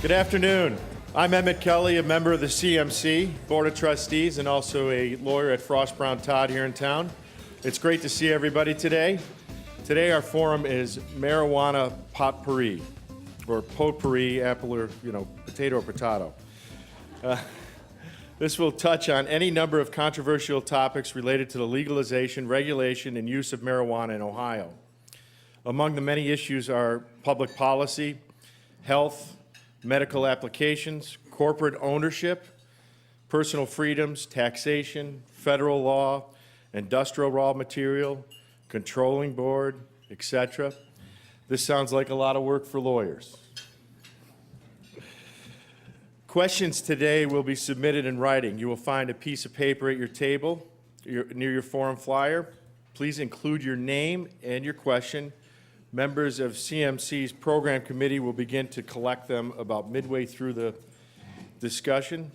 Good afternoon. I'm Emmett Kelly, a member of the CMC Board of Trustees and also a lawyer at Frost Brown Todd here in town. It's great to see everybody today. Today our forum is marijuana potpourri, or potpourri, apple or potato or potato. This will touch on any number of controversial topics related to the legalization, regulation, and use of marijuana in Ohio. Among the many issues are public policy, health, medical applications, corporate ownership, personal freedoms, taxation, federal law, industrial raw material, controlling board, etc. This sounds like a lot of work for lawyers. Questions today will be submitted in writing. You will find a piece of paper at your table near your forum flyer. Please include your name and your question. Members of CMC's program committee will begin to collect them about midway through the discussion.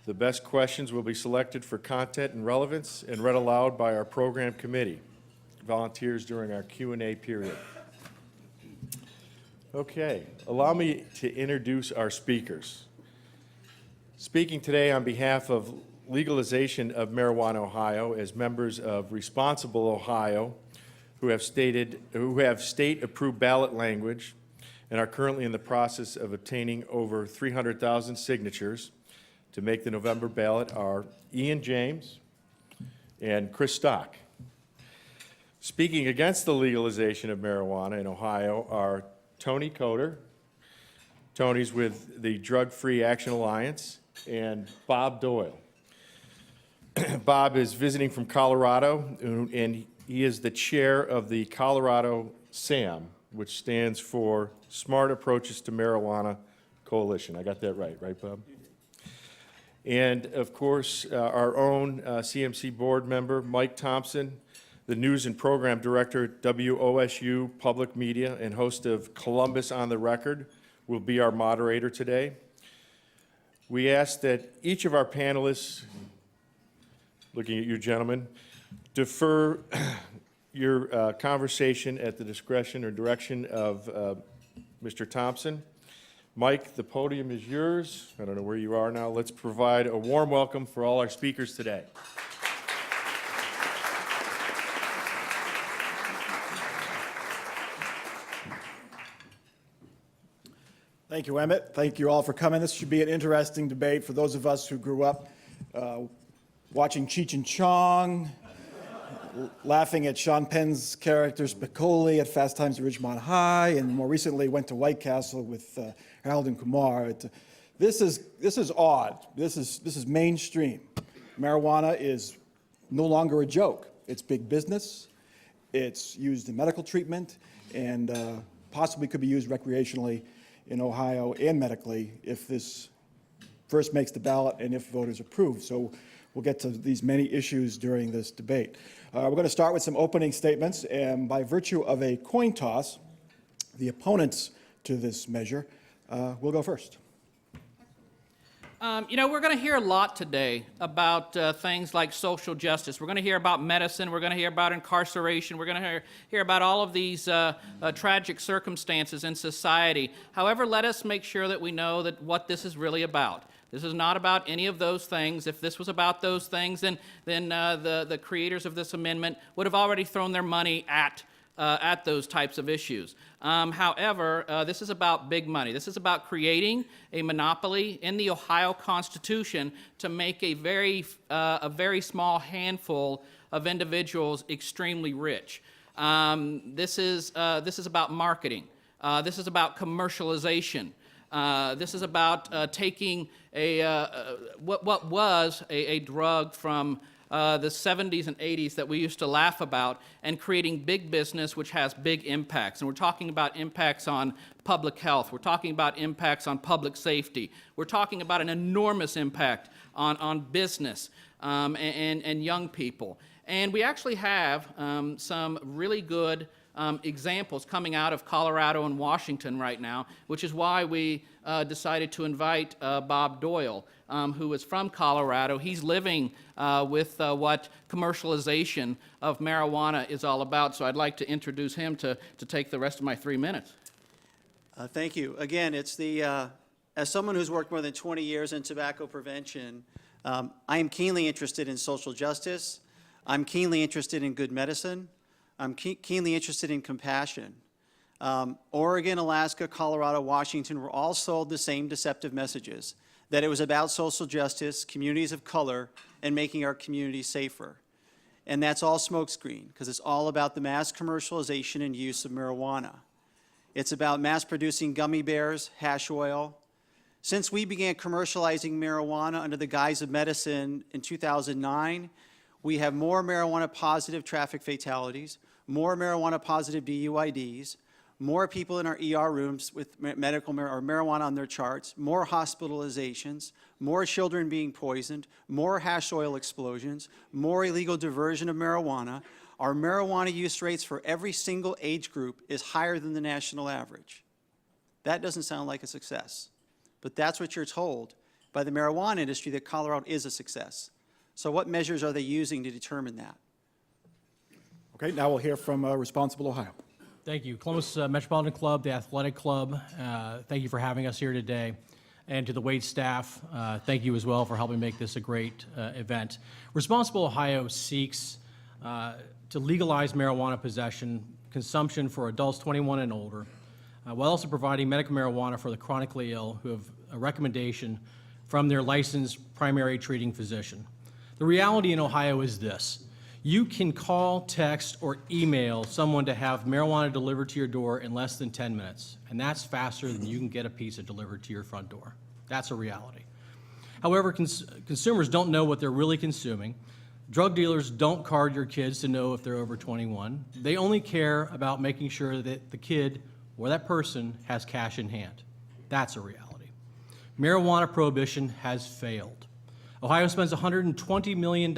The best questions will be selected for content and relevance and read aloud by our program committee volunteers during our Q&A period. Okay, allow me to introduce our speakers. Speaking today on behalf of legalization of marijuana Ohio as members of ResponsibleOhio, who have state-approved ballot language and are currently in the process of obtaining over 300,000 signatures to make the November ballot, are Ian James and Chris Stock. Speaking against the legalization of marijuana in Ohio are Tony Coder. Tony's with the Drug Free Action Alliance, and Bob Doyle. Bob is visiting from Colorado, and he is the chair of the Colorado SAM, which stands for Smart Approaches to Marijuana Coalition. I got that right, Bob? And of course, our own CMC board member, Mike Thompson, the news and program director at WOSU Public Media and host of Columbus on the Record, will be our moderator today. We ask that each of our panelists, looking at you gentlemen, defer your conversation at the discretion or direction of Mr. Thompson. Mike, the podium is yours. I don't know where you are now. Let's provide a warm welcome for all our speakers today. Thank you, Emmett. Thank you all for coming. This should be an interesting debate for those of us who grew up watching Cheech and Chong, laughing at Sean Penn's character Spicoli at Fast Times at Ridgemont High, and more recently went to White Castle with Harold and Kumar. This is odd. This is mainstream. Marijuana is no longer a joke. It's big business. It's used in medical treatment, and possibly could be used recreationally in Ohio and medically if this first makes the ballot and if voters approve. So we'll get to these many issues during this debate. We're going to start with some opening statements, and by virtue of a coin toss, the opponents to this measure will go first. We're going to hear a lot today about things like social justice. We're going to hear about medicine. We're going to hear about incarceration. We're going to hear about all of these tragic circumstances in society. However, let us make sure that we know that what this is really about. This is not about any of those things. If this was about those things, then the creators of this amendment would have already thrown their money at those types of issues. However, this is about big money. This is about creating a monopoly in the Ohio Constitution to make a very small handful of individuals extremely rich. This is about marketing. This is about commercialization. This is about taking what was a drug from the 70s and 80s that we used to laugh about and creating big business which has big impacts. And we're talking about impacts on public health. We're talking about impacts on public safety. We're talking about an enormous impact on business and young people. And we actually have some really good examples coming out of Colorado and Washington right now, which is why we decided to invite Bob Doyle, who is from Colorado. He's living with what commercialization of marijuana is all about, so I'd like to introduce him to take the rest of my 3 minutes. Thank you. Again, it's the As someone who's worked more than 20 years in tobacco prevention, I am keenly interested in social justice. I'm keenly interested in good medicine. I'm keenly interested in compassion. Oregon, Alaska, Colorado, Washington were all sold the same deceptive messages, that it was about social justice, communities of color, and making our communities safer. And that's all smokescreen, because it's all about the mass commercialization and use of marijuana. It's about mass producing gummy bears, hash oil. Since we began commercializing marijuana under the guise of medicine in 2009, we have more marijuana positive traffic fatalities, more marijuana positive DUIDs, more people in our ER rooms with medical or marijuana on their charts, more hospitalizations, more children being poisoned, more hash oil explosions, more illegal diversion of marijuana. Our marijuana use rates for every single age group is higher than the national average. That doesn't sound like a success, but that's what you're told by the marijuana industry, that Colorado is a success. So what measures are they using to determine that? Okay, now we'll hear from Responsible Ohio. Thank you. Columbus Metropolitan Club, the Athletic Club, thank you for having us here today. And to the Wade staff, thank you as well for helping make this a great event. Responsible Ohio seeks to legalize marijuana possession, consumption for adults 21 and older, while also providing medical marijuana for the chronically ill who have a recommendation from their licensed primary treating physician. The reality in Ohio is this. You can call, text, or email someone to have marijuana delivered to your door in less than 10 minutes, and that's faster than you can get a pizza delivered to your front door. That's a reality. However, consumers don't know what they're really consuming. Drug dealers don't card your kids to know if they're over 21. They only care about making sure that the kid or that person has cash in hand. That's a reality. Marijuana prohibition has failed. Ohio spends $120 million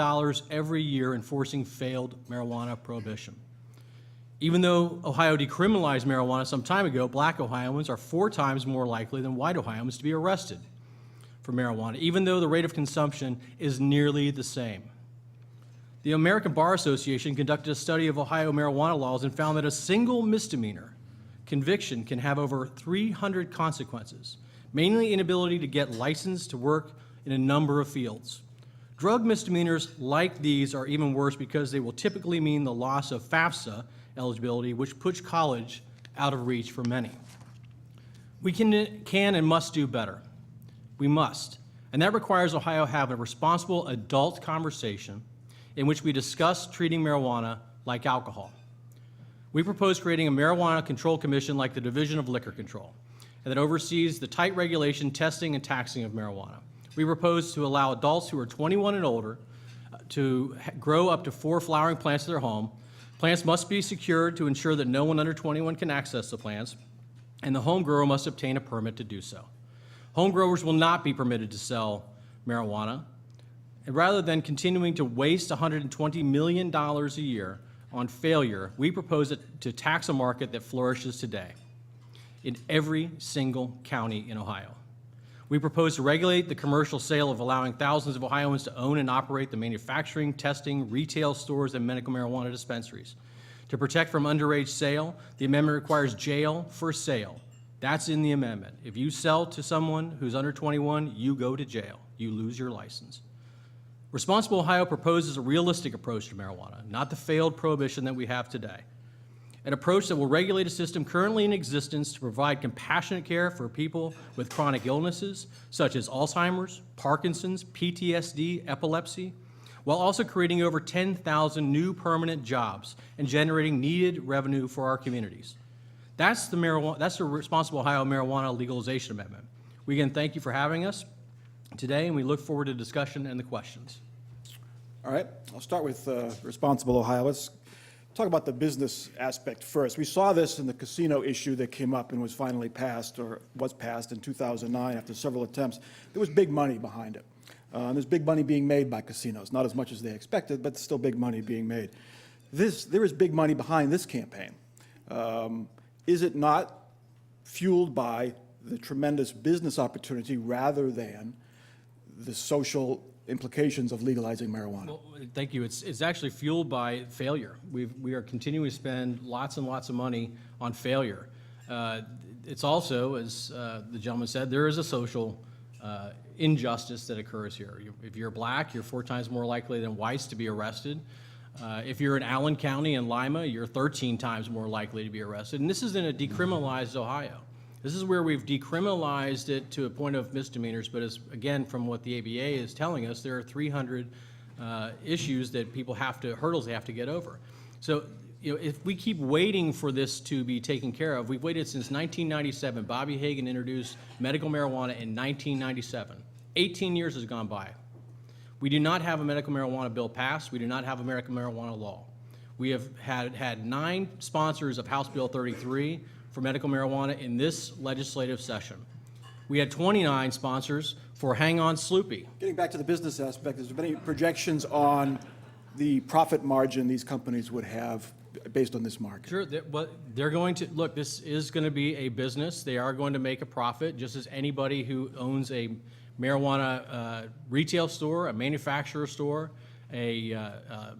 every year enforcing failed marijuana prohibition. Even though Ohio decriminalized marijuana some time ago, black Ohioans are 4 times more likely than white Ohioans to be arrested for marijuana, even though the rate of consumption is nearly the same. The American Bar Association conducted a study of Ohio marijuana laws and found that a single misdemeanor conviction can have over 300 consequences, mainly inability to get licensed to work in a number of fields. Drug misdemeanors like these are even worse because they will typically mean the loss of FAFSA eligibility, which puts college out of reach for many. We can and must do better. We must. And that requires Ohio have a responsible adult conversation in which we discuss treating marijuana like alcohol. We propose creating a marijuana control commission like the Division of Liquor Control, and that oversees the tight regulation, testing, and taxing of marijuana. We propose to allow adults who are 21 and older to grow up to 4 flowering plants in their home. Plants must be secured to ensure that no one under 21 can access the plants, and the home grower must obtain a permit to do so. Home growers will not be permitted to sell marijuana, and rather than continuing to waste $120 million a year on failure, we propose to tax a market that flourishes today in every single county in Ohio. We propose to regulate the commercial sale of allowing thousands of Ohioans to own and operate the manufacturing, testing, retail stores, and medical marijuana dispensaries. To protect from underage sale, the amendment requires jail for sale. That's in the amendment. If you sell to someone who's under 21, you go to jail. You lose your license. Responsible Ohio proposes a realistic approach to marijuana, not the failed prohibition that we have today. An approach that will regulate a system currently in existence to provide compassionate care for people with chronic illnesses such as Alzheimer's, Parkinson's, PTSD, epilepsy, while also creating over 10,000 new permanent jobs and generating needed revenue for our communities. That's the Responsible Ohio Marijuana Legalization Amendment. We again thank you for having us today, and we look forward to discussion and the questions. All right, I'll start with Responsible Ohio. Let's talk about the business aspect first. We saw this in the casino issue that came up and was finally passed, or was passed in 2009 after several attempts. There was big money behind it. There's big money being made by casinos, not as much as they expected, but still big money being made. There is big money behind this campaign. Is it not fueled by the tremendous business opportunity rather than the social implications of legalizing marijuana? Well, thank you. It's actually fueled by failure. We are continuing to spend lots and lots of money on failure. it's also, as the gentleman said, there is a social injustice that occurs here. If you're black, you're 4 times more likely than whites to be arrested. If you're in Allen County and Lima, you're 13 times more likely to be arrested. And this is in a decriminalized Ohio. This is where we've decriminalized it to a point of misdemeanors, but as, again, from what the ABA is telling us, there are 300 issues that people hurdles they have to get over. So, if we keep waiting for this to be taken care of, we've waited since 1997. Bobby Hagan introduced medical marijuana in 1997. 18 years has gone by. We do not have a medical marijuana bill passed. We do not have a medical marijuana law. We have had 9 sponsors of House Bill 33 for medical marijuana in this legislative session. We had 29 sponsors for Hang On Sloopy. Getting back to the business aspect, has there been any projections on the profit margin these companies would have based on this market? Sure, but they're going to, look, this is going to be a business. They are going to make a profit, just as anybody who owns a marijuana retail store, a manufacturer store, a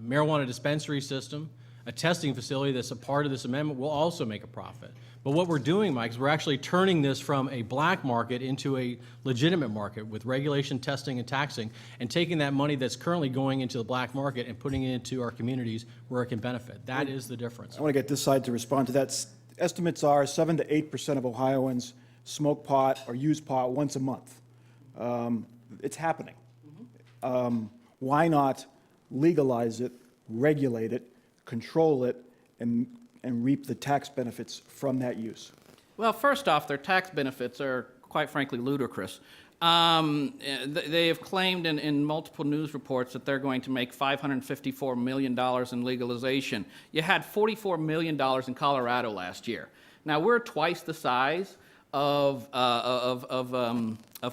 marijuana dispensary system, a testing facility that's a part of this amendment will also make a profit. But what we're doing, Mike, is we're actually turning this from a black market into a legitimate market with regulation, testing, and taxing, and taking that money that's currently going into the black market and putting it into our communities where it can benefit. That is the difference. I want to get this side to respond to that. Estimates are 7 to 8% of Ohioans smoke pot or use pot once a month. It's happening. Why not legalize it, regulate it, control it, and reap the tax benefits from that use? Well, first off, their tax benefits are, quite frankly, ludicrous. They have claimed in multiple news reports that they're going to make $554 million in legalization. You had $44 million in Colorado last year. Now, we're twice the size of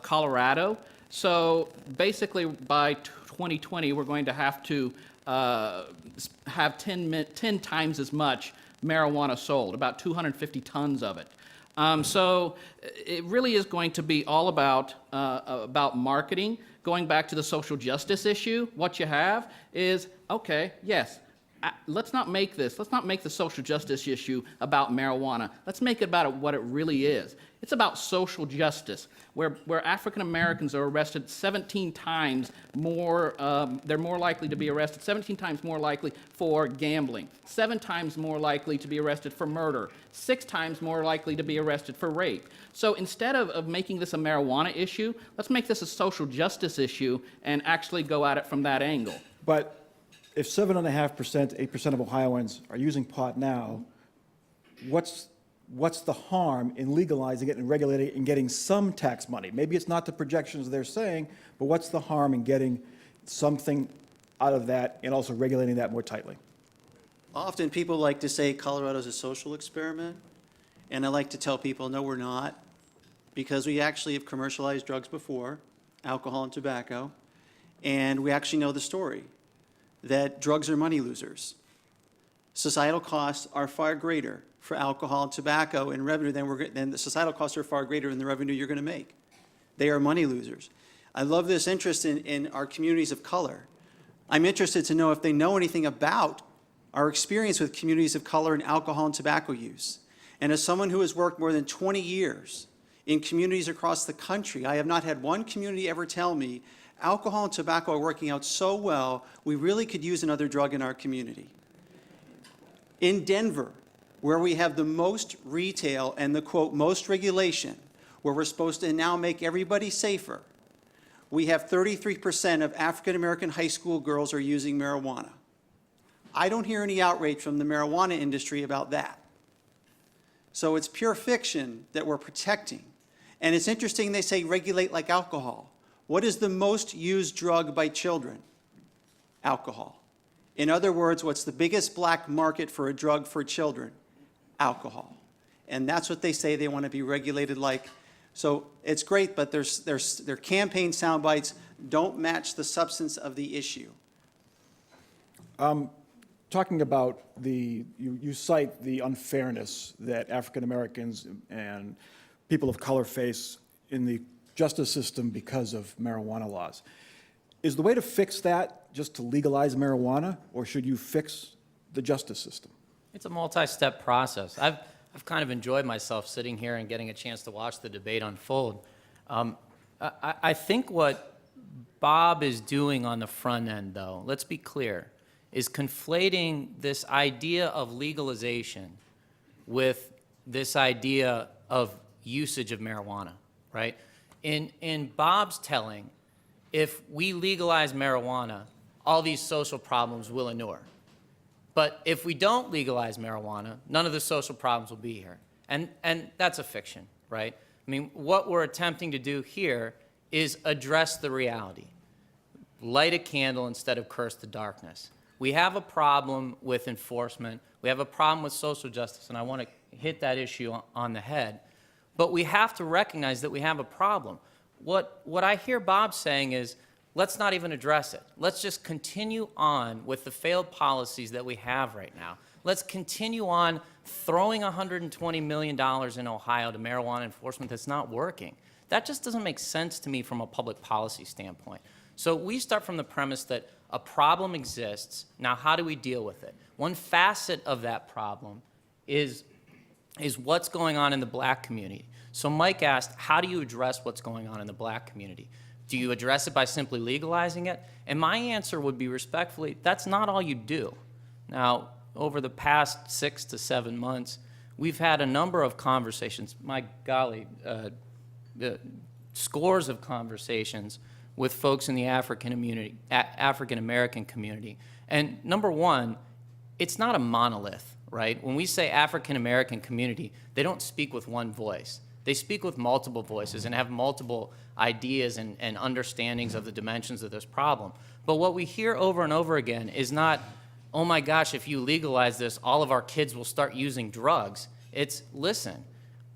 Colorado. So basically, by 2020, we're going to have to have 10 times as much marijuana sold, about 250 tons of it. So it really is going to be all about marketing. Going back to the social justice issue, what you have is, okay, yes, let's not make the social justice issue about marijuana. Let's make it about what it really is. It's about social justice, where African Americans are arrested 17 times more, they're more likely to be arrested, 17 times more likely for gambling, 7 times more likely to be arrested for murder, 6 times more likely to be arrested for rape. So instead of making this a marijuana issue, let's make this a social justice issue and actually go at it from that angle. But if 7.5%, 8% of Ohioans are using pot now, what's the harm in legalizing it and regulating it and getting some tax money? Maybe it's not the projections they're saying, but what's the harm in getting something out of that and also regulating that more tightly? Often people like to say Colorado's a social experiment, and I like to tell people, no, we're not, because we actually have commercialized drugs before, alcohol and tobacco, and we actually know the story, that drugs are money losers. Societal costs are far greater for alcohol and tobacco in revenue than the societal costs are far greater in the revenue you're going to make. They are money losers. I love this interest in our communities of color. I'm interested to know if they know anything about our experience with communities of color in alcohol and tobacco use. And as someone who has worked more than 20 years in communities across the country, I have not had one community ever tell me, alcohol and tobacco are working out so well, we really could use another drug in our community. In Denver, where we have the most retail and the, quote, most regulation, where we're supposed to now make everybody safer, we have 33% of African-American high school girls are using marijuana. I don't hear any outrage from the marijuana industry about that. So it's pure fiction that we're protecting. And it's interesting they say regulate like alcohol. What is the most used drug by children? Alcohol. In other words, what's the biggest black market for a drug for children? Alcohol. And that's what they say they want to be regulated like. So it's great, but their campaign sound bites don't match the substance of the issue. Talking about you cite the unfairness that African Americans and people of color face in the justice system because of marijuana laws. Is the way to fix that just to legalize marijuana, or should you fix the justice system? It's a multi-step process. I've I've kind of enjoyed myself sitting here and getting a chance to watch the debate unfold. I think what Bob is doing on the front end, though, let's be clear, is conflating this idea of legalization with this idea of usage of marijuana, right? In Bob's telling, if we legalize marijuana, all these social problems will inure. But if we don't legalize marijuana, none of the social problems will be here. And that's a fiction, right? I mean, what we're attempting to do here is address the reality. Light a candle instead of curse the darkness. We have a problem with enforcement. We have a problem with social justice, and I want to hit that issue on the head. But we have to recognize that we have a problem. What I hear Bob saying is, let's not even address it. Let's just continue on with the failed policies that we have right now. Let's continue on throwing $120 million in Ohio to marijuana enforcement that's not working. That just doesn't make sense to me from a public policy standpoint. So we start from the premise that a problem exists. Now, how do we deal with it? One facet of that problem is what's going on in the black community. So Mike asked, how do you address what's going on in the black community? Do you address it by simply legalizing it? And my answer would be respectfully, that's not all you do. Now, over the past 6 to 7 months, we've had a number of conversations, my golly, scores of conversations with folks in the African American community. And number one, it's not a monolith, right? When we say African American community, they don't speak with one voice. They speak with multiple voices and have multiple ideas and understandings of the dimensions of this problem. But what we hear over and over again is not, oh my gosh, if you legalize this, all of our kids will start using drugs. It's, listen,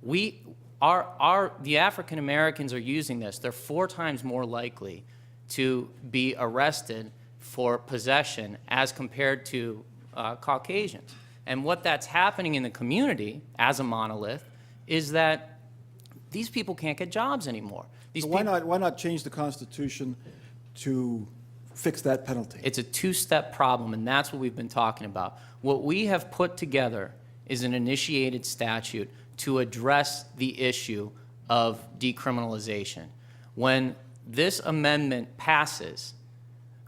the African Americans are using this. They're 4 times more likely to be arrested for possession as compared to Caucasians. And what that's happening in the community as a monolith is that these people can't get jobs anymore. So why not change the Constitution to fix that penalty? It's a 2-step problem, and that's what we've been talking about. What we have put together is an initiated statute to address the issue of decriminalization. When this amendment passes,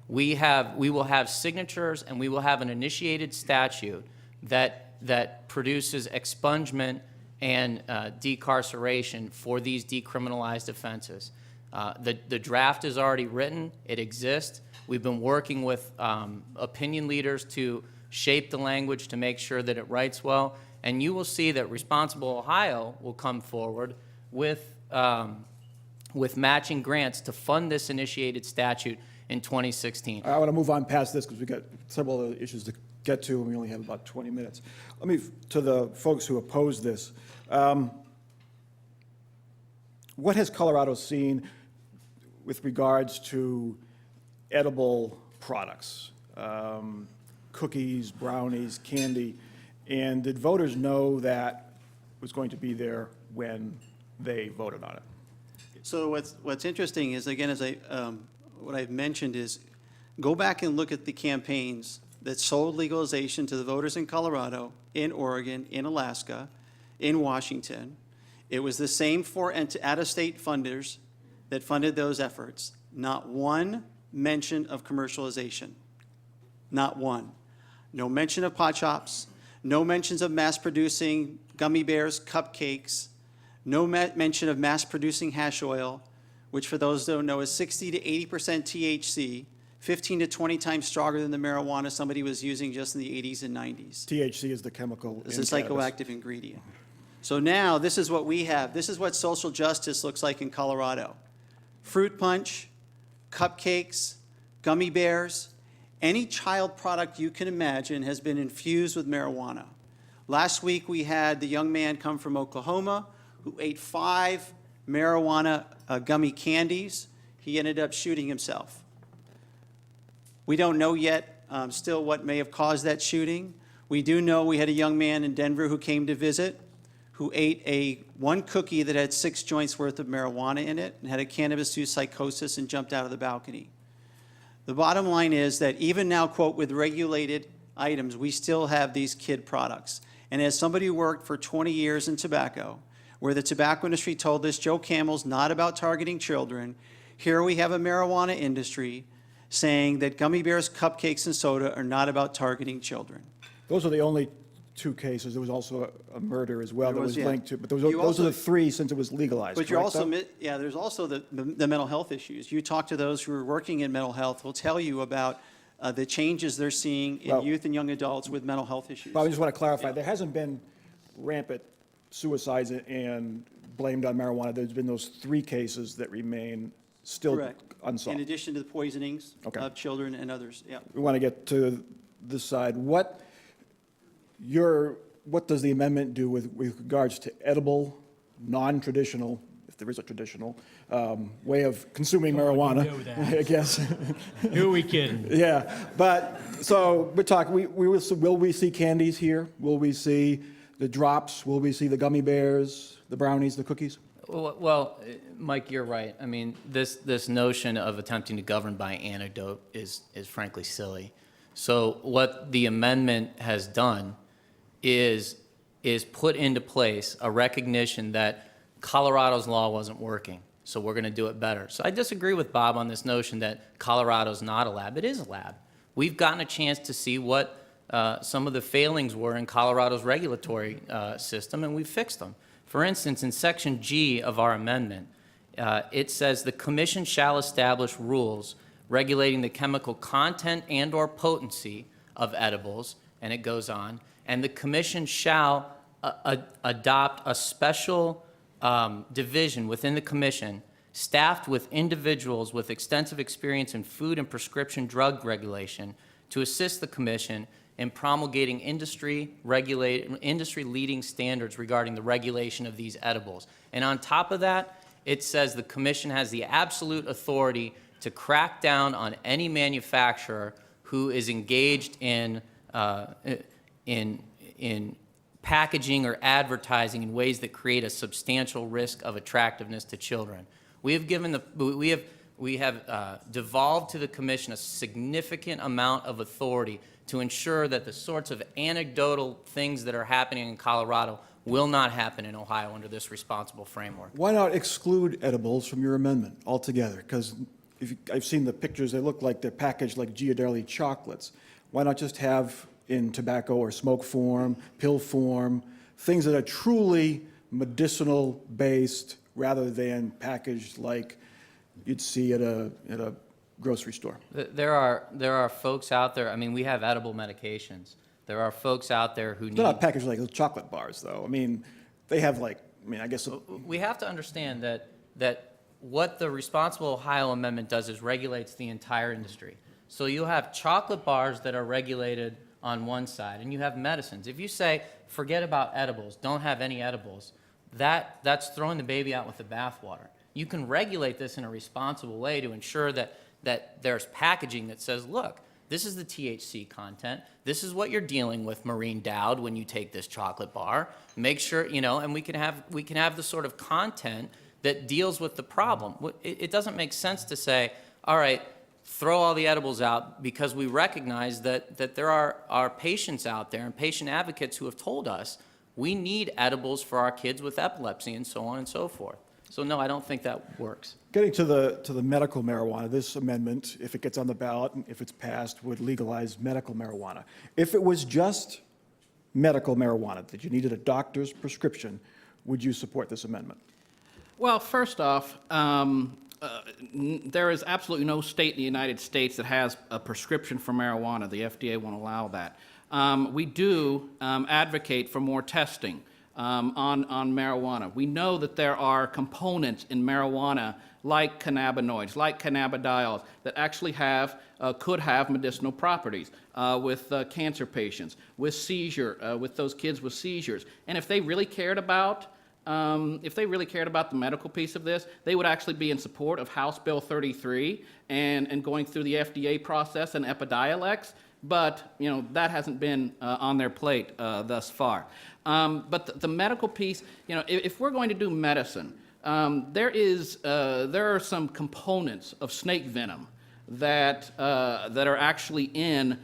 we will have signatures and we will have an initiated statute that produces expungement and decarceration for these decriminalized offenses. The draft is already written. It exists. We've been working with opinion leaders to shape the language to make sure that it writes well. And you will see that ResponsibleOhio will come forward with matching grants to fund this initiated statute in 2016. I want to move on past this because we've got several other issues to get to, and we only have about 20 minutes. Let me, to the folks who oppose this, what has Colorado seen with regards to edible products, cookies, brownies, candy, and did voters know that was going to be there when they voted on it? So what's interesting is, again, what I've mentioned is, go back and look at the campaigns that sold legalization to the voters in Colorado, in Oregon, in Alaska, in Washington. It was the same for out-of-state funders that funded those efforts. Not one mention of commercialization. Not one. No mention of pot shops. No mentions of mass-producing gummy bears, cupcakes. No mention of mass-producing hash oil, which for those who don't know is 60 to 80% THC, 15 to 20 times stronger than the marijuana somebody was using just in the 80s and 90s. THC is the chemical It's in a cannabis. psychoactive ingredient. So now this is what we have. This is what social justice looks like in Colorado. Fruit punch, cupcakes, gummy bears, any child product you can imagine has been infused with marijuana. Last week we had the young man come from Oklahoma who ate 5 marijuana gummy candies. He ended up shooting himself. We don't know yet still what may have caused that shooting. We do know we had a young man in Denver who came to visit who ate one cookie that had 6 joints worth of marijuana in it and had a cannabis-induced psychosis and jumped out of the balcony. The bottom line is that even now, quote, with regulated items, we still have these kid products. And as somebody who worked for 20 years in tobacco, where the tobacco industry told us Joe Camel's not about targeting children, here we have a marijuana industry saying that gummy bears, cupcakes, and soda are not about targeting children. Those are the only two cases. There was also a murder as well There that was, was yeah. linked to, but those You are also- the three since it was legalized, But you're correct, also, though? yeah, there's also the mental health issues. You talk to those who are working in mental health, will tell you about the changes they're seeing in Well- youth and young adults with mental health issues. But I just want to clarify, there hasn't been rampant suicides and blamed on marijuana. There's been those three cases that remain still Correct. In unsolved. addition to the poisonings Okay. of children and others, yeah. We want to get to this side. What does the amendment do with regards to edible, non-traditional, if there is a traditional, way of consuming marijuana? know that. I guess. Who are we kidding? Yeah, but, so, we're talking, will we see candies here? Will we see the drops? Will we see the gummy bears, the brownies, the cookies? Well, Mike, you're right. I mean, this notion of attempting to govern by anecdote is frankly silly. So what the amendment has done is put into place a recognition that Colorado's law wasn't working, so we're going to do it better. So I disagree with Bob on this notion that Colorado's not a lab. It is a lab. We've gotten a chance to see what some of the failings were in Colorado's regulatory system, and we've fixed them. For instance, in Section G of our amendment, it says the commission shall establish rules regulating the chemical content and/or potency of edibles, and it goes on, and the commission shall adopt a special division within the commission staffed with individuals with extensive experience in food and prescription drug regulation to assist the commission in promulgating industry-leading standards regarding the regulation of these edibles. And on top of that, it says the commission has the absolute authority to crack down on any manufacturer who is engaged in packaging or advertising in ways that create a substantial risk of attractiveness to children. We have devolved to the commission a significant amount of authority to ensure that the sorts of anecdotal things that are happening in Colorado will not happen in Ohio under this responsible framework. Why not exclude edibles from your amendment altogether? Because I've seen the pictures, they look like they're packaged like Ghirardelli chocolates. Why not just have in tobacco or smoke form, pill form, things that are truly medicinal-based rather than packaged like you'd see at a grocery store? There are folks out there, I mean, we have edible medications. There are folks out there who need... They're not packaged like chocolate bars, though. I mean, they have like, I guess... We have to understand that what the Responsible Ohio Amendment does is regulates the entire industry. So you have chocolate bars that are regulated on one side, and you have medicines. If you say, forget about edibles, don't have any edibles, that's throwing the baby out with the bathwater. You can regulate this in a responsible way to ensure that there's packaging that says, look, this is the THC content. This is what you're dealing with, Maureen Dowd, when you take this chocolate bar. Make sure, and we can have the sort of content that deals with the problem. It doesn't make sense to say, all right, throw all the edibles out, because we recognize that there are patients out there and patient advocates who have told us we need edibles for our kids with epilepsy and so on and so forth. So no, I don't think that works. Getting to the medical marijuana, this amendment, if it gets on the ballot, and if it's passed, would legalize medical marijuana. If it was just medical marijuana, that you needed a doctor's prescription, would you support this amendment? Well, first off, there is absolutely no state in the United States that has a prescription for marijuana. The FDA won't allow that. We do advocate for more testing on marijuana. We know that there are components in marijuana like cannabinoids, like cannabidiols, that actually could have medicinal properties with cancer patients, with those kids with seizures. And if they really cared about the medical piece of this, they would actually be in support of House Bill 33 and going through the FDA process and Epidiolex, but that hasn't been on their plate thus far. But the medical piece, if we're going to do medicine, there are some components of snake venom that are actually in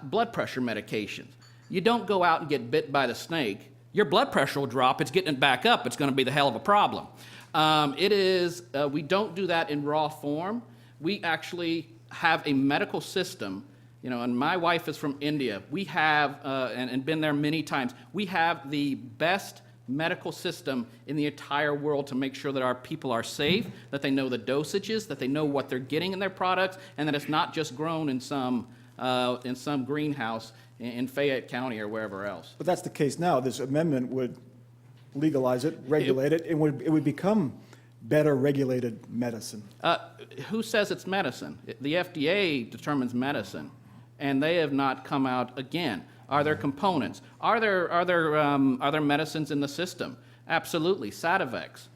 blood pressure medications. You don't go out and get bit by the snake. Your blood pressure will drop. It's getting it back up. It's going to be the hell of a problem. We don't do that in raw form. We actually have a medical system, and my wife is from India. We have, and been there many times, we have the best medical system in the entire world to make sure that our people are safe, that they know the dosages, that they know what they're getting in their products, and that it's not just grown in some greenhouse in Fayette County or wherever else. But that's the case now. This amendment would legalize it, regulate it, and it would become better regulated medicine. Who says it's medicine? The FDA determines medicine, and they have not come out again. Are there components? Are there medicines in the system? Absolutely. Sativex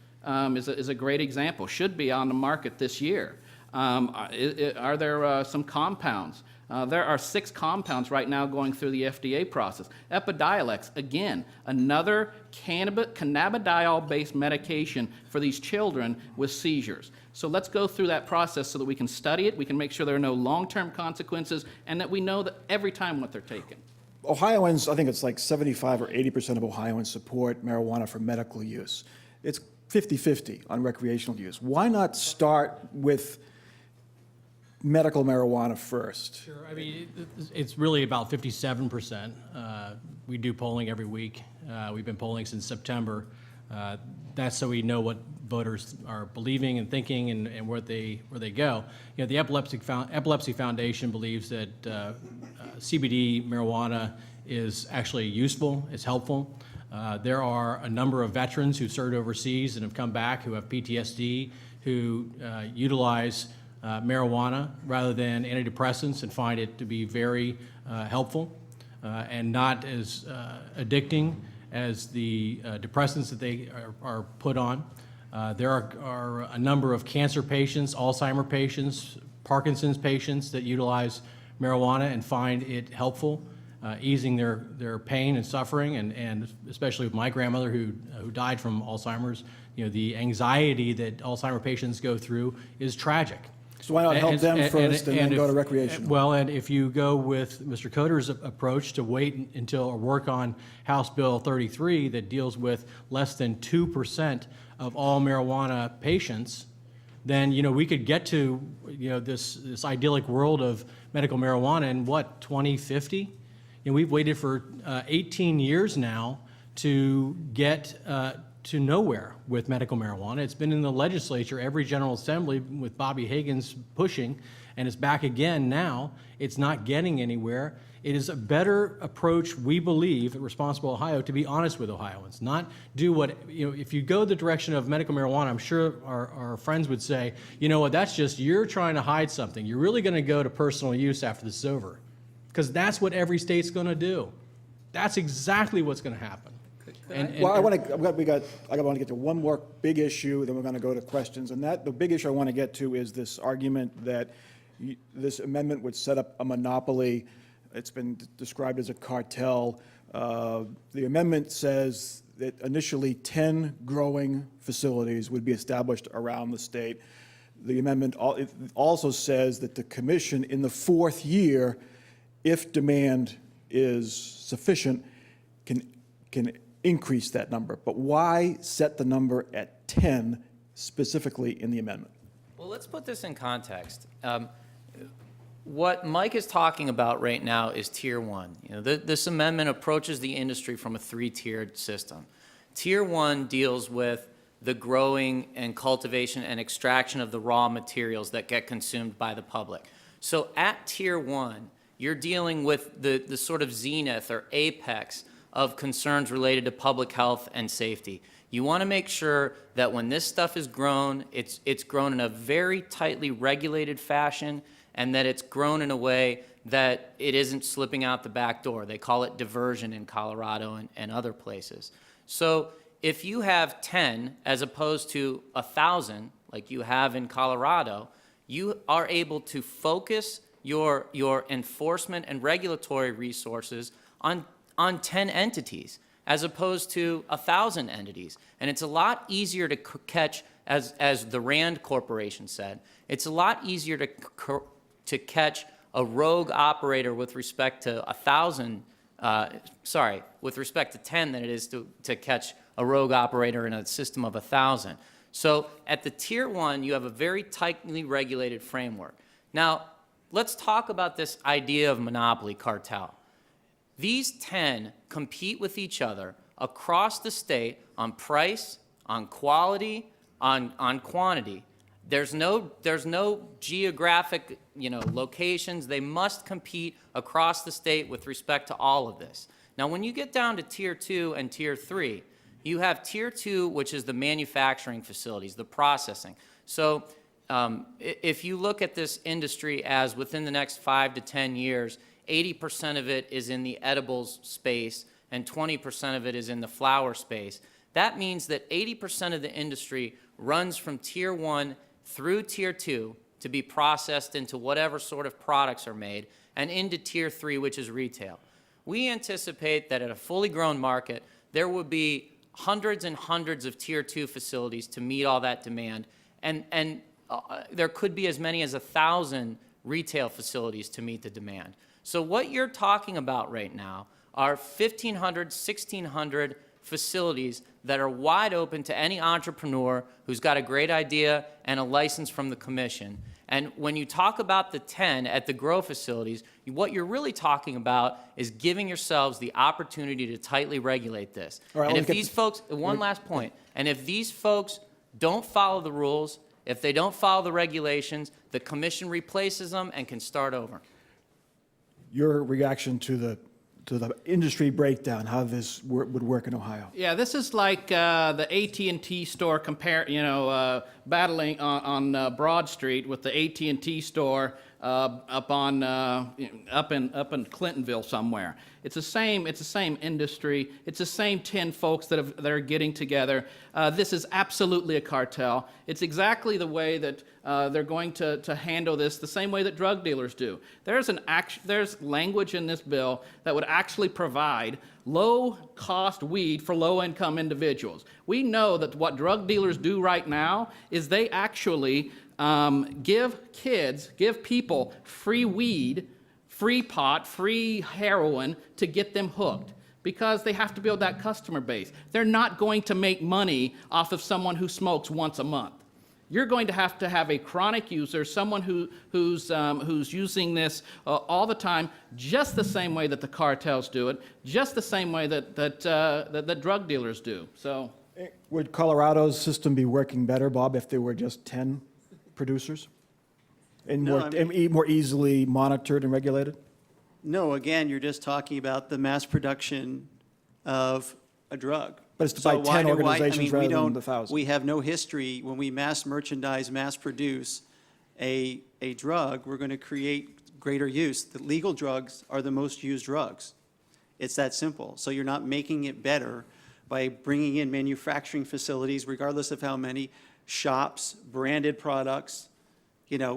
is a great example. Should be on the market this year. Are there some compounds? There are 6 compounds right now going through the FDA process. Epidiolex, again, another cannabidiol-based medication for these children with seizures. So let's go through that process so that we can study it, we can make sure there are no long-term consequences, and that we know that every time what they're taking. Ohioans, I think it's like 75 or 80% of Ohioans support marijuana for medical use. It's 50-50 on recreational use. Why not start with medical marijuana first? Sure. I mean, it's really about 57%. We do polling every week. We've been polling since September. That's so we know what voters are believing and thinking and where they go. The Epilepsy Foundation believes that CBD marijuana is actually useful, it's helpful. There are a number of veterans who served overseas and have come back who have PTSD, who utilize marijuana rather than antidepressants and find it to be very helpful and not as addicting as the depressants that they are put on. There are a number of cancer patients, Alzheimer's patients, Parkinson's patients that utilize marijuana and find it helpful, easing their pain and suffering, and especially with my grandmother who died from Alzheimer's, the anxiety that Alzheimer's patients go through is tragic. So why not help them first and then go to recreational? Well, and if you go with Mr. Coder's approach to wait until or work on House Bill 33 that deals with less than 2% of all marijuana patients, then we could get to this idyllic world of medical marijuana in 2050? We've waited for 18 years now to get to nowhere with medical marijuana. It's been in the legislature, every General Assembly with Bobby Higgins pushing, and it's back again now. It's not getting anywhere. It is a better approach, we believe, at Responsible Ohio, to be honest with Ohioans, not do what, if you go the direction of medical marijuana, I'm sure our friends would say, that's just, you're trying to hide something. You're really going to go to personal use after this is over. Because that's what every state's going to do. That's exactly what's going to happen. I want to get to one more big issue, then we're going to go to questions. And the big issue I want to get to is this argument that this amendment would set up a monopoly. It's been described as a cartel. The amendment says that initially 10 growing facilities would be established around the state. The amendment also says that the commission in the 4th year, if demand is sufficient, can increase that number. But why set the number at 10 specifically in the amendment? Well, let's put this in context. What Mike is talking about right now is Tier 1. This amendment approaches the industry from a 3-tiered system. Tier 1 deals with the growing and cultivation and extraction of the raw materials that get consumed by the public. So at Tier 1, you're dealing with the sort of zenith or apex of concerns related to public health and safety. You want to make sure that when this stuff is grown, it's grown in a very tightly regulated fashion, and that it's grown in a way that it isn't slipping out the back door. They call it diversion in Colorado and other places. So if you have 10 as opposed to 1,000, like you have in Colorado, you are able to focus your enforcement and regulatory resources on 10 entities as opposed to 1,000 entities. And it's a lot easier to catch, as the Rand Corporation said, it's a lot easier to catch a rogue operator with respect to 1,000 with respect to 10 than it is to catch a rogue operator in a system of 1,000. So at the tier 1, you have a very tightly regulated framework. Now, let's talk about this idea of monopoly cartel. These 10 compete with each other across the state on price, on quality, on quantity. There's no geographic, locations. They must compete across the state with respect to all of this. Now, when you get down to tier 2 and tier 3, you have tier 2, which is the manufacturing facilities, the processing. So if you look at this industry as within the next 5 to 10 years, 80% of it is in the edibles space and 20% of it is in the flower space. That means that 80% of the industry runs from tier 1 through tier 2 to be processed into whatever sort of products are made, and into tier 3, which is retail. We anticipate that at a fully grown market, there will be hundreds and hundreds of tier 2 facilities to meet all that demand, and there could be as many as 1,000 retail facilities to meet the demand. So what you're talking about right now are 1,500, 1,600 facilities that are wide open to any entrepreneur who's got a great idea and a license from the commission. And when you talk about the 10 at the grow facilities, what you're really talking about is giving yourselves the opportunity to tightly regulate this. All right, and if these folks, one last point, and if these folks don't follow the rules, if they don't follow the regulations, the commission replaces them and can start over. Your reaction to the industry breakdown, how this would work in Ohio? Yeah, this is like the AT&T store battling on Broad Street with the AT&T store up in Clintonville somewhere. It's the same industry. It's the same 10 folks that are getting together. This is absolutely a cartel. It's exactly the way that they're going to handle this, the same way that drug dealers do. There's language in this bill that would actually provide low-cost weed for low-income individuals. We know that what drug dealers do right now is they actually give people free weed, free pot, free heroin to get them hooked, because they have to build that customer base. They're not going to make money off of someone who smokes once a month. You're going to have a chronic user, someone who's using this all the time, just the same way that the cartels do it, just the same way that drug dealers do. So, would Colorado's system be working better, Bob, if there were just 10 producers and more easily monitored and regulated? No, again, you're just talking about the mass production of a drug. But it's by 10 organizations rather than the 1,000. We have no history. When we mass merchandise, mass produce a drug, we're going to create greater use. The legal drugs are the most used drugs. It's that simple. So you're not making it better by bringing in manufacturing facilities, regardless of how many, shops, branded products.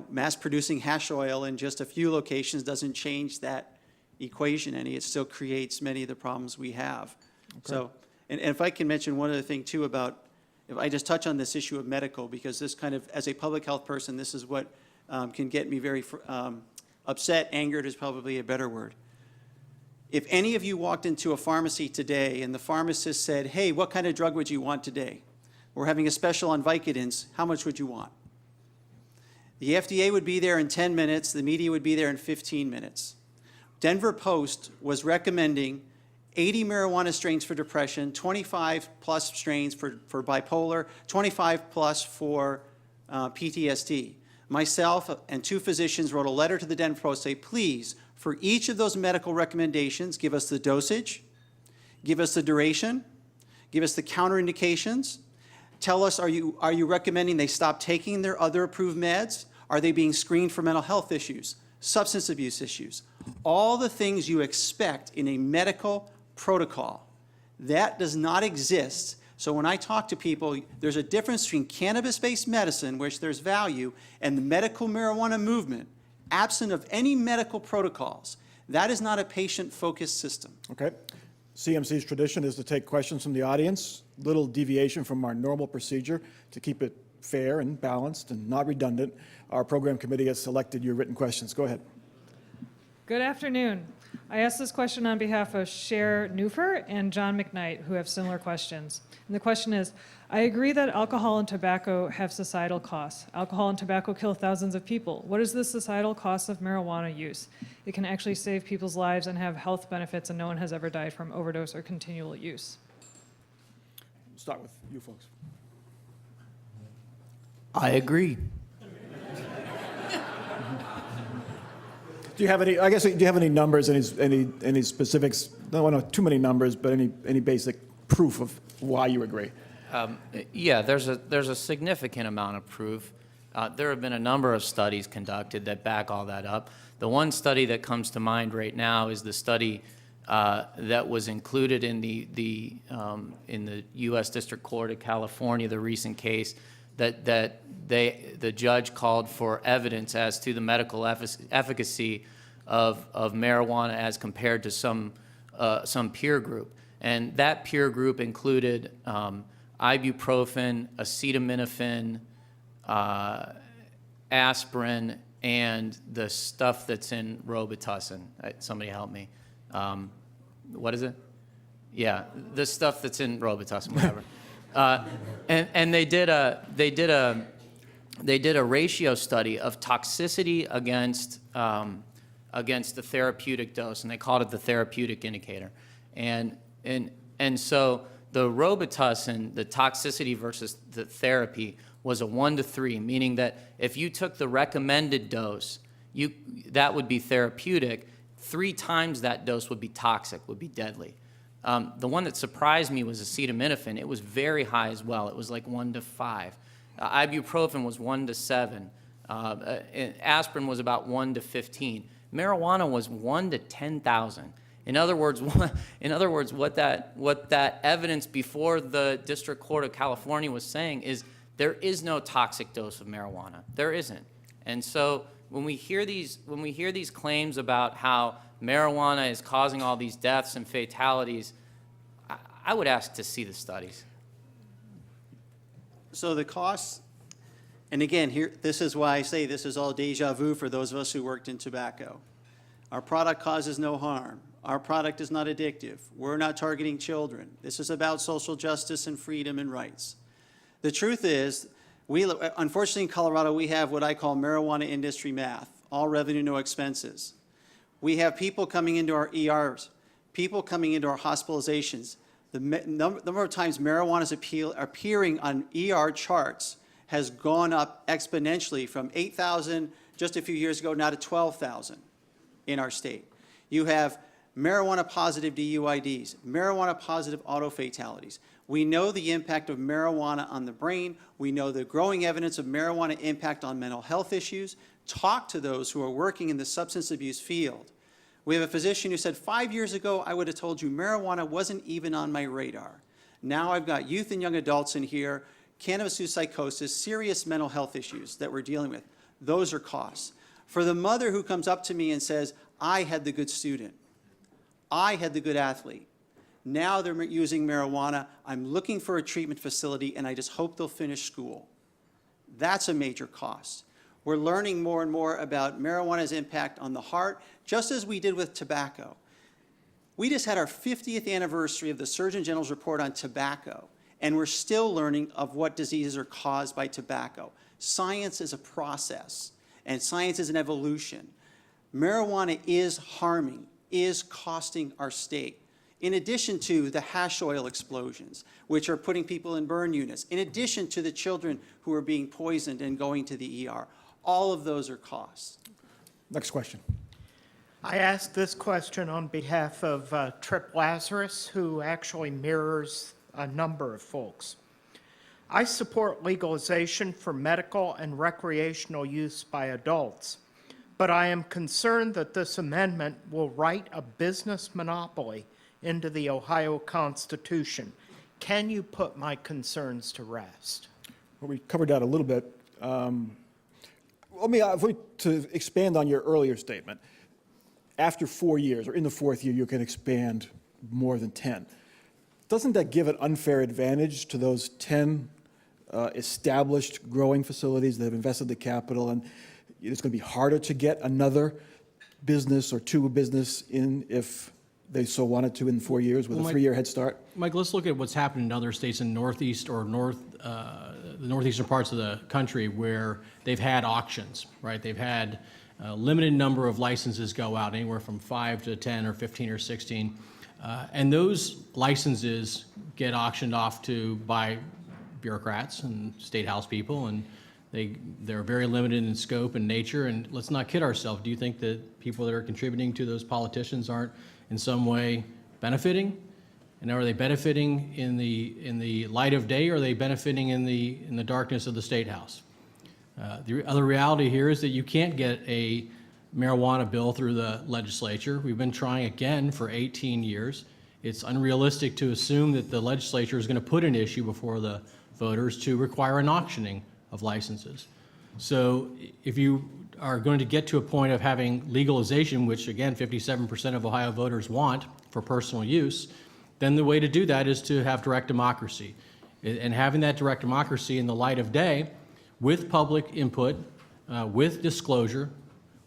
Mass producing hash oil in just a few locations doesn't change that equation any. It still creates many of the problems we have. Okay. So, and if I can mention one other thing too about, if I just touch on this issue of medical, because this kind of, as a public health person, this is what can get me very upset. Angered is probably a better word. If any of you walked into a pharmacy today and the pharmacist said, hey, what kind of drug would you want today? We're having a special on Vicodins. How much would you want? The FDA would be there in 10 minutes. The media would be there in 15 minutes. Denver Post was recommending 80 marijuana strains for depression, 25 plus strains for bipolar, 25 plus for PTSD. Myself and 2 physicians wrote a letter to the Denver Post saying, please, for each of those medical recommendations, give us the dosage, give us the duration, give us the counterindications. Tell us, are you recommending they stop taking their other approved meds? Are they being screened for mental health issues, substance abuse issues? All the things you expect in a medical protocol. That does not exist. So when I talk to people, there's a difference between cannabis-based medicine, which there's value, and the medical marijuana movement, absent of any medical protocols. That is not a patient-focused system. Okay. CMC's tradition is to take questions from the audience, little deviation from our normal procedure to keep it fair and balanced and not redundant. Our program committee has selected your written questions. Go ahead. Good afternoon. I asked this question on behalf of Cher Newfer and John McKnight, who have similar questions. And the question is, I agree that alcohol and tobacco have societal costs. Alcohol and tobacco kill thousands of people. What is the societal cost of marijuana use? It can actually save people's lives and have health benefits, and no one has ever died from overdose or continual use. Start with you folks. I agree. Do you have any, I guess, do you have any numbers, any specifics? I don't want too many numbers, but any basic proof of why you agree? Yeah, there's a significant amount of proof. There have been a number of studies conducted that back all that up. The one study that comes to mind right now is the study that was included in the U.S. District Court of California, the recent case that the judge called for evidence as to the medical efficacy of marijuana as compared to some peer group, and that peer group included ibuprofen, acetaminophen, aspirin, and the stuff that's in Robitussin. Somebody help me. What is it? Yeah, the stuff that's in Robitussin, whatever. And they did a ratio study of toxicity against the therapeutic dose, and they called it the therapeutic indicator. And so the Robitussin, the toxicity versus the therapy, was a 1 to 3, meaning that if you took the recommended dose, that would be therapeutic. 3 times that dose would be toxic, would be deadly. The one that surprised me was acetaminophen. It was very high as well. It was like 1 to 5. Ibuprofen was 1 to 7. Aspirin was about 1 to 15. Marijuana was 1 to 10,000. In other words, what that evidence before the District Court of California was saying is there is no toxic dose of marijuana. There isn't. And so when we hear these claims about how marijuana is causing all these deaths and fatalities, I would ask to see the studies. So the costs, and again, here, this is why I say this is all deja vu for those of us who worked in tobacco. Our product causes no harm. Our product is not addictive. We're not targeting children. This is about social justice and freedom and rights. The truth is, unfortunately in Colorado, we have what I call marijuana industry math, all revenue, no expenses. We have people coming into our ERs, people coming into our hospitalizations. The number of times marijuana is appearing on ER charts has gone up exponentially from 8,000 just a few years ago now to 12,000 in our state. You have marijuana positive DUIDs, marijuana positive auto fatalities. We know the impact of marijuana on the brain. We know the growing evidence of marijuana impact on mental health issues. Talk to those who are working in the substance abuse field. We have a physician who said, 5 years ago, I would have told you marijuana wasn't even on my radar. Now I've got youth and young adults in here, cannabis-induced psychosis, serious mental health issues that we're dealing with. Those are costs. For the mother who comes up to me and says, I had the good student, I had the good athlete. Now they're using marijuana. I'm looking for a treatment facility, and I just hope they'll finish school. That's a major cost. We're learning more and more about marijuana's impact on the heart, just as we did with tobacco. We just had our 50th anniversary of the Surgeon General's report on tobacco, and we're still learning of what diseases are caused by tobacco. Science is a process, and science is an evolution. Marijuana is harming, is costing our state. In addition to the hash oil explosions, which are putting people in burn units, in addition to the children who are being poisoned and going to the ER, all of those are costs. Next question. I asked this question on behalf of Trip Lazarus, who actually mirrors a number of folks. I support legalization for medical and recreational use by adults, but I am concerned that this amendment will write a business monopoly into the Ohio Constitution. Can you put my concerns to rest? Well, we covered that a little bit. To expand on your earlier statement, after 4 years, or in the 4th year, you can expand more than 10. Doesn't that give an unfair advantage to those 10 established growing facilities that have invested the capital, and it's going to be harder to get another business or to a business in if they so wanted to in 4 years with a Well, 3-year head start? Mike, let's look at what's happened in other states in northeast or the northeastern parts of the country where they've had auctions, right? They've had a limited number of licenses go out, anywhere from 5 to 10 or 15 or 16. And those licenses get auctioned off by bureaucrats and state house people, and they're very limited in scope and nature. And let's not kid ourselves. Do you think that people that are contributing to those politicians aren't in some way benefiting? And are they benefiting in the light of day, or are they benefiting in the darkness of the State House? The other reality here is that you can't get a marijuana bill through the legislature. We've been trying again for 18 years. It's unrealistic to assume that the legislature is going to put an issue before the voters to require an auctioning of licenses. So if you are going to get to a point of having legalization, which again 57% of Ohio voters want for personal use, then the way to do that is to have direct democracy. And having that direct democracy in the light of day, with public input, with disclosure,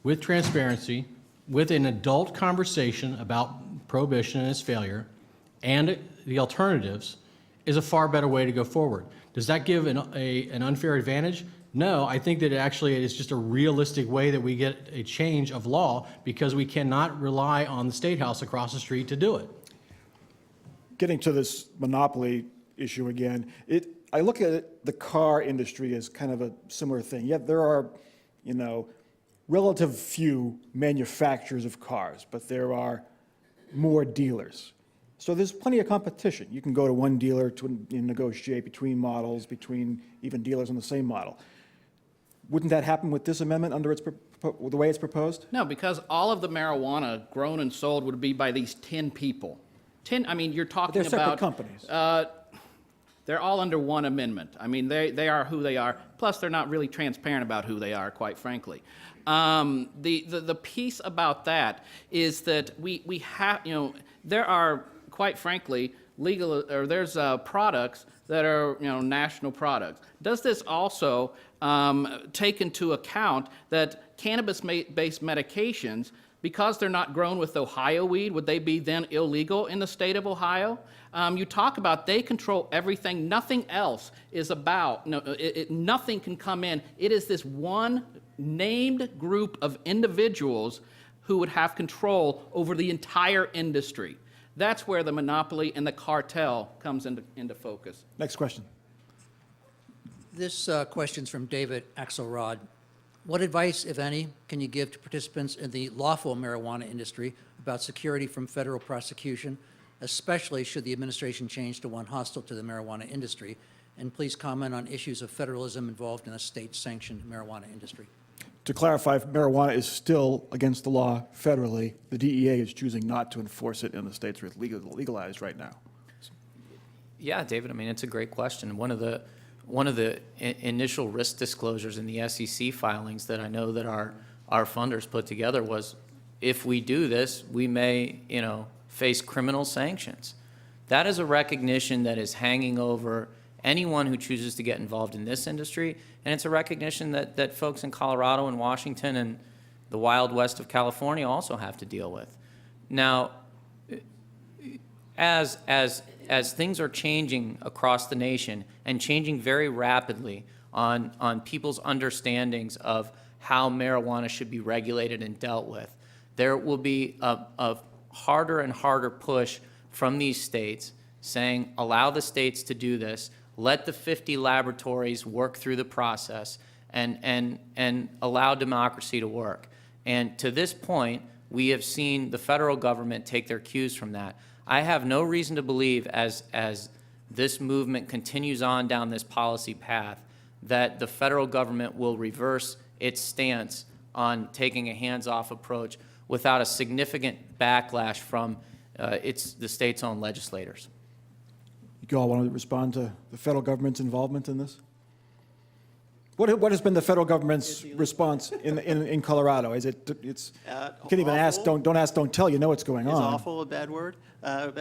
with transparency, with an adult conversation about prohibition and its failure, and the alternatives, is a far better way to go forward. Does that give an unfair advantage? No, I think that it actually is just a realistic way that we get a change of law, because we cannot rely on the State House across the street to do it. Getting to this monopoly issue again, I look at the car industry as kind of a similar thing. Yet there are, relative few manufacturers of cars, but there are more dealers. So there's plenty of competition. You can go to one dealer to negotiate between models, between even dealers on the same model. Wouldn't that happen with this amendment under the way it's proposed? No, because all of the marijuana grown and sold would be by these 10 people. 10, I mean, you're talking But they're about... separate companies. They're all under one amendment. I mean, they are who they are. Plus, they're not really transparent about who they are, quite frankly. The piece about that is that we have, there are, quite frankly, there's products that are, national products. Does this also take into account that cannabis-based medications, because they're not grown with Ohio weed, would they be then illegal in the state of Ohio? You talk about they control everything. Nothing else is about, nothing can come in. It is this one named group of individuals who would have control over the entire industry. That's where the monopoly and the cartel comes into focus. Next question. This question's from David Axelrod. What advice, if any, can you give to participants in the lawful marijuana industry about security from federal prosecution, especially should the administration change to one hostile to the marijuana industry? And please comment on issues of federalism involved in a state-sanctioned marijuana industry. To clarify, marijuana is still against the law federally. The DEA is choosing not to enforce it in the states where it's legalized right now. Yeah, David, I mean, it's a great question. One of the initial risk disclosures in the SEC filings that I know that our funders put together was, if we do this, we may, face criminal sanctions. That is a recognition that is hanging over anyone who chooses to get involved in this industry, and it's a recognition that folks in Colorado and Washington and the Wild West of California also have to deal with. Now, as things are changing across the nation and changing very rapidly on people's understandings of how marijuana should be regulated and dealt with, there will be a harder and harder push from these states saying, allow the states to do this, let the 50 laboratories work through the process, and allow democracy to work. And to this point, we have seen the federal government take their cues from that. I have no reason to believe, as this movement continues on down this policy path, that the federal government will reverse its stance on taking a hands-off approach without a significant backlash from the state's own legislators. You all want to respond to the federal government's involvement in this? What has been the federal government's response in Colorado? Is it, you can't even ask, awful. don't ask, don't tell, you know what's going Is on. awful a bad word? I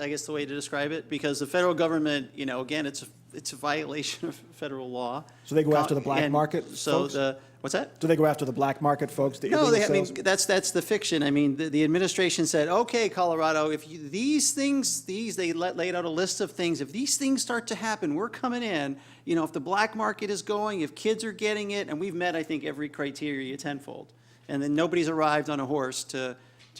guess the way to describe it, because the federal government, again, it's it's a violation of federal law. So they go after the black And market So folks? what's that? Do they go after the black market folks, the No, illegal I mean, sales? that's the fiction. I mean, the administration said, okay, Colorado, if these things, they laid out a list of things, if these things start to happen, we're coming in, if the black market is going, if kids are getting it, and we've met, I think, every criteria tenfold. And then nobody's arrived on a horse to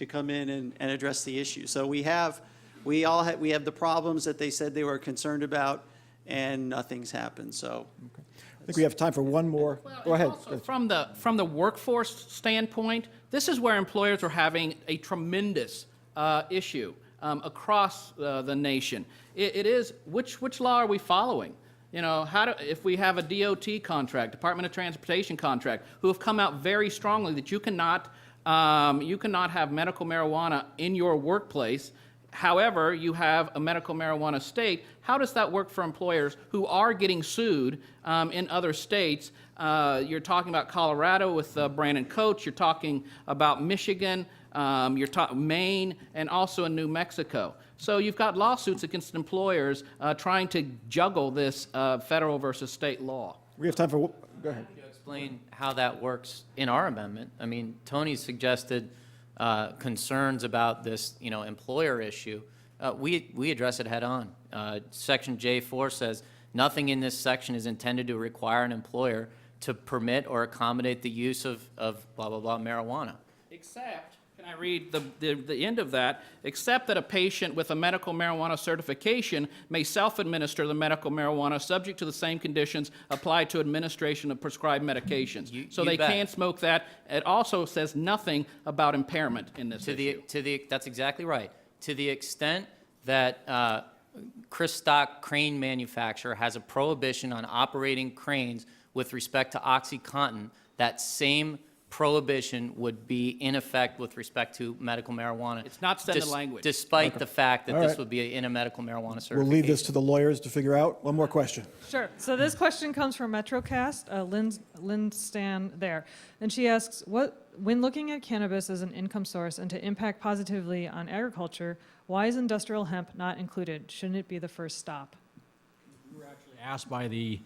come in and address the issue. So we have the problems that they said they were concerned about, and nothing's happened, so. I think we have time for one more. Go ahead. Also, from the workforce standpoint, this is where employers are having a tremendous issue across the nation. It is, which law are we following? If we have a DOT contract, Department of Transportation contract, who have come out very strongly that you cannot have medical marijuana in your workplace. However, you have a medical marijuana state. How does that work for employers who are getting sued in other states? You're talking about Colorado with Brandon Coates. You're talking about Michigan. You're talking Maine, and also in New Mexico. So you've got lawsuits against employers trying to juggle this federal versus state law. We have time for, go ahead. To explain how that works in our amendment, I mean, Tony suggested concerns about this, employer issue. We address it head on. Section J4 says, nothing in this section is intended to require an employer to permit or accommodate the use of blah, blah, blah marijuana. Except, can I read the end of that? Except that a patient with a medical marijuana certification may self-administer the medical marijuana subject to the same conditions applied to administration of prescribed medications. So you they bet. can't smoke that. It also says nothing about impairment in this issue. That's exactly right. To the extent that Chris Stock Crane Manufacturer has a prohibition on operating cranes with respect to OxyContin, that same prohibition would be in effect with respect to medical marijuana. It's not said in the language. Despite the fact that All this right. would be in a medical marijuana certification. We'll leave this to the lawyers to figure out. One more question. Sure. So this question comes from MetroCast, Lynn Stan there. And she asks, when looking at cannabis as an income source and to impact positively on agriculture, why is industrial hemp not included? Shouldn't it be the first stop? We were actually asked by the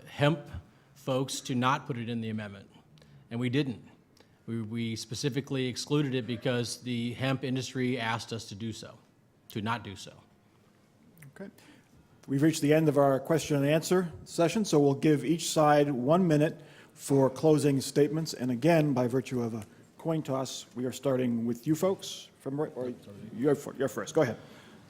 hemp folks to not put it in the amendment, and we didn't. We specifically excluded it because the hemp industry asked us to do so, to not do so. Okay. We've reached the end of our question and answer session, so we'll give each side 1 minute for closing statements. And again, by virtue of a coin toss, we are starting with you folks. You're first. Go ahead.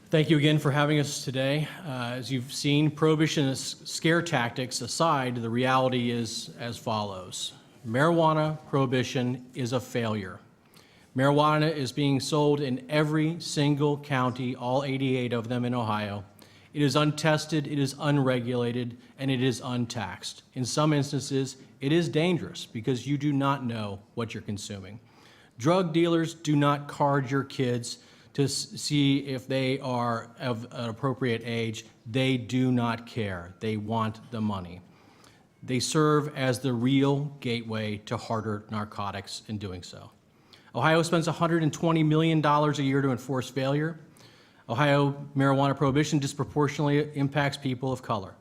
Thank you again for having us today. As you've seen, prohibition and scare tactics aside, the reality is as follows. Marijuana prohibition is a failure. Marijuana is being sold in every single county, all 88 of them in Ohio. It is untested, it is unregulated, and it is untaxed. In some instances, it is dangerous because you do not know what you're consuming. Drug dealers do not card your kids to see if they are of an appropriate age. They do not care. They want the money. They serve as the real gateway to harder narcotics in doing so. Ohio spends $120 million a year to enforce failure. Ohio marijuana prohibition disproportionately impacts people of color.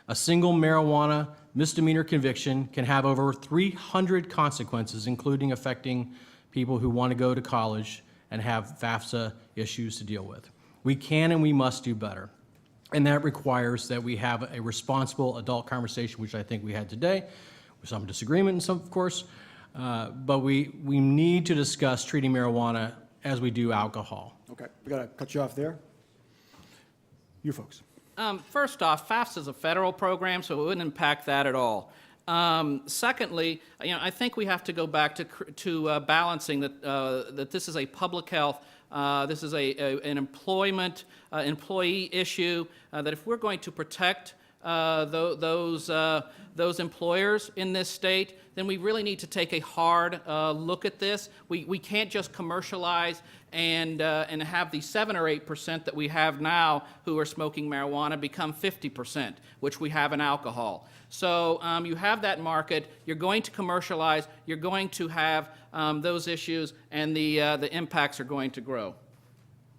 A single marijuana misdemeanor conviction can have over 300 consequences, including affecting people who want to go to college and have FAFSA issues to deal with. We can and we must do better. And that requires that we have a responsible adult conversation, which I think we had today, with some disagreement and some, of course. But we need to discuss treating marijuana as we do alcohol. Okay, we got to cut you off there. You folks. First off, FAFSA is a federal program, so it wouldn't impact that at all. Secondly, I think we have to go back to balancing that this is a public health, this is an employee issue, that if we're going to protect those employers in this state, then we really need to take a hard look at this. We can't just commercialize and have the 7 or 8% that we have now who are smoking marijuana become 50%, which we have in alcohol. So you have that market, you're going to commercialize, you're going to have those issues, and the impacts are going to grow.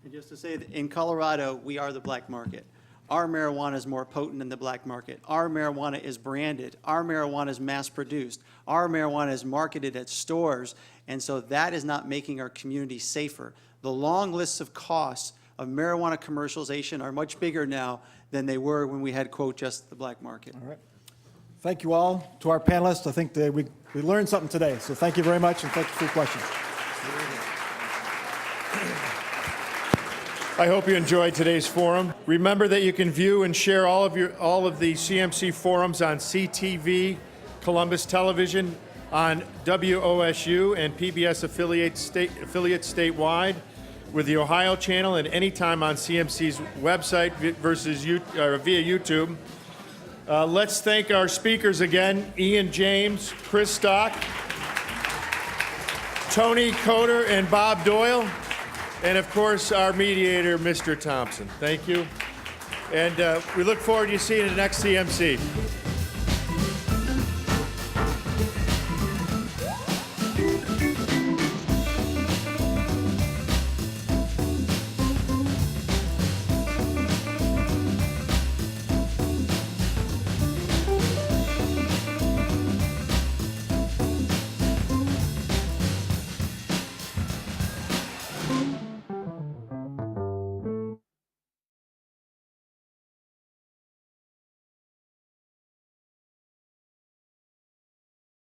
And just to say that in Colorado, we are the black market. Our marijuana is more potent than the black market. Our marijuana is branded. Our marijuana is mass-produced. Our marijuana is marketed at stores, and so that is not making our community safer. The long lists of costs of marijuana commercialization are much bigger now than they were when we had, quote, just the black market. All right. Thank you all. To our panelists, I think that we learned something today, so thank you very much, and thank you for your questions. I hope you enjoyed today's forum. Remember that you can view and share all of the CMC forums on CTV, Columbus Television, on WOSU and PBS affiliates statewide, with the Ohio channel, and anytime on CMC's website via YouTube. Let's thank our speakers again: Ian James, Chris Stock, Tony Coder, and Bob Doyle. And of course, our mediator, Mr. Thompson. Thank you. And we look forward to seeing you in the next CMC.